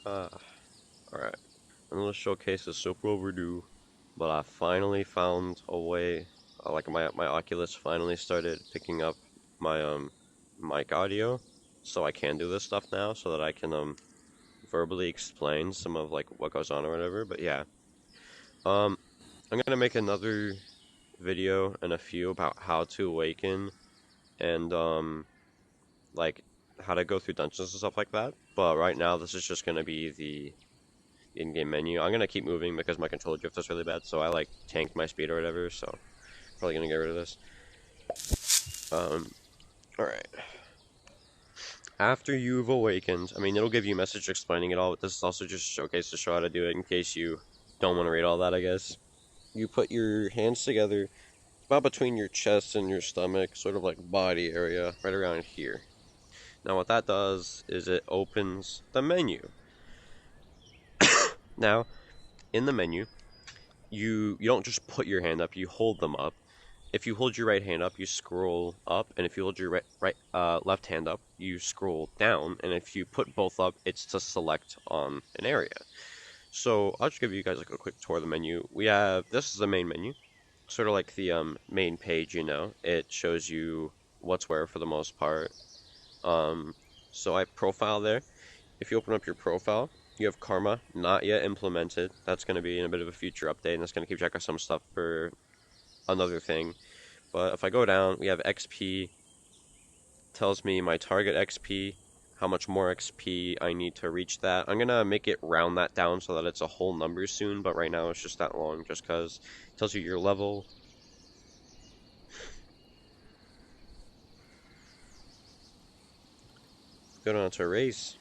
Alright. I'm gonna showcase this super overdue, but I finally found a way, like my Oculus finally started picking up my mic audio, so I can do this stuff now, so that I can verbally explain some of like what goes on or whatever. But yeah, um, I'm gonna make another video and a few about how to awaken and like how to go through dungeons and stuff like that. But right now, this is just gonna be the in-game menu. I'm gonna keep moving because my controller drift is really bad, so I like tanked my speed or whatever, so probably gonna get rid of this. Alright. After you've awakened, I mean, it'll give you a message explaining it all, but this is also just a showcase to show how to do it in case you don't want to read all that, I guess. You put your hands together about between your chest and your stomach, sort of like body area, right around here. Now what that does is it opens the menu. Now, in the menu, you don't just put your hand up, you hold them up. If you hold your right hand up, you scroll up, and if you hold your left hand up, you scroll down, and if you put both up, it's to select on an area. So I'll just give you guys like a quick tour of the menu. This is the main menu, sort of like the main page, you know. It shows you what's where for the most part. So I have profile there. If you open up your profile, you have Karma, not yet implemented. That's going to be in a bit of a future update, and it's going to keep track of some stuff for another thing. But if I go down, we have XP, tells me my target XP, how much more XP I need to reach that. I'm going to make it round that down so that it's a whole number soon, but right now it's just that long just because it tells you your level. Go down to race.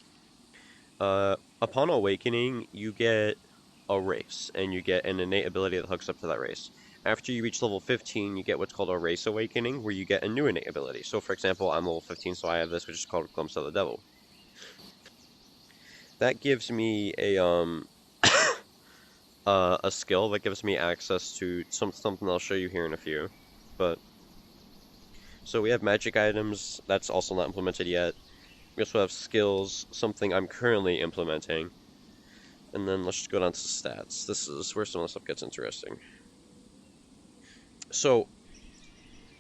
Upon awakening, you get a race, and you get an innate ability that hooks up to that race. After you reach level 15, you get what's called a race awakening, where you get a new innate ability. So, for example, I'm level 15, so I have this, which is called Glimpse of the Devil. That gives me a a skill that gives me access to something I'll show you here in a few. But so we have magic items. That's also not implemented yet. We also have skills, something I'm currently implementing. And then let's just go down to stats. This is where some of the stuff gets interesting. So,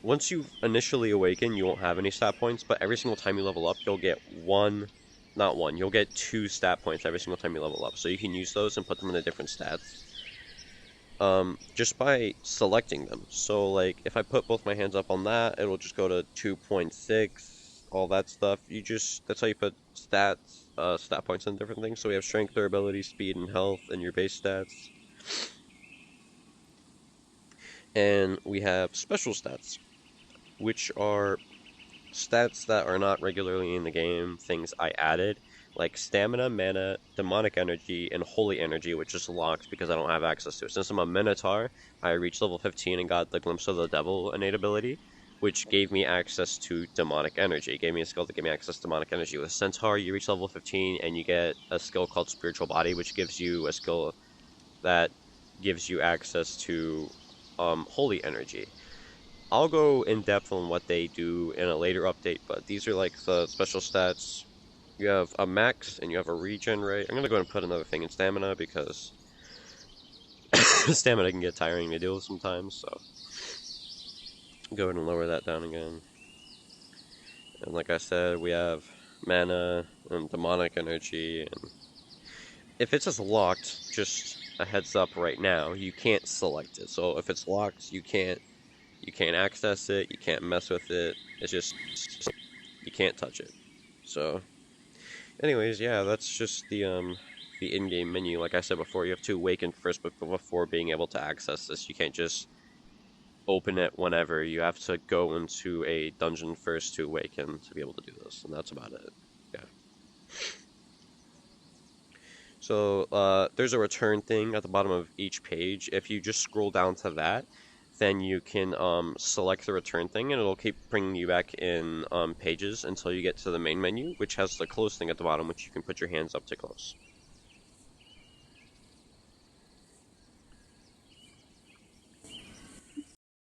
once you initially awaken, you won't have any stat points, but every single time you level up, you'll get you'll get 2 stat points every single time you level up. So you can use those and put them into different stats. Just by selecting them. So, like, if I put both my hands up on that, it'll just go to 2.6, all that stuff. That's how you put stat points on different things. So we have strength, durability, speed, and health, and your base stats. And we have special stats, which are stats that are not regularly in the game, things I added, like stamina, mana, demonic energy, and holy energy, which is locked because I don't have access to it. Since I'm a Minotaur, I reached level 15 and got the Glimpse of the Devil innate ability, which gave me access to demonic energy. It gave me a skill to give me access to demonic energy. With Centaur, you reach level 15 and you get a skill called Spiritual Body, which gives you a skill that gives you access to holy energy. I'll go in depth on what they do in a later update, but these are like the special stats. You have a max and you have a regen rate. I'm gonna go ahead and put another thing in stamina because stamina can get tiring to deal with sometimes, so go ahead and lower that down again. And like I said, we have mana and demonic energy, and if it's just locked, just a heads up right now, you can't select it. So if it's locked, you can't access it, you can't mess with it. It's just you can't touch it. So anyways, yeah, that's just the in-game menu. Like I said before, you have to awaken first before being able to access this. You can't just open it whenever. You have to go into a dungeon first to awaken to be able to do this, and that's about it. Yeah. So there's a return thing at the bottom of each page. If you just scroll down to that, then you can select the return thing, and it'll keep bringing you back in pages until you get to the main menu, which has the close thing at the bottom, which you can put your hands up to close.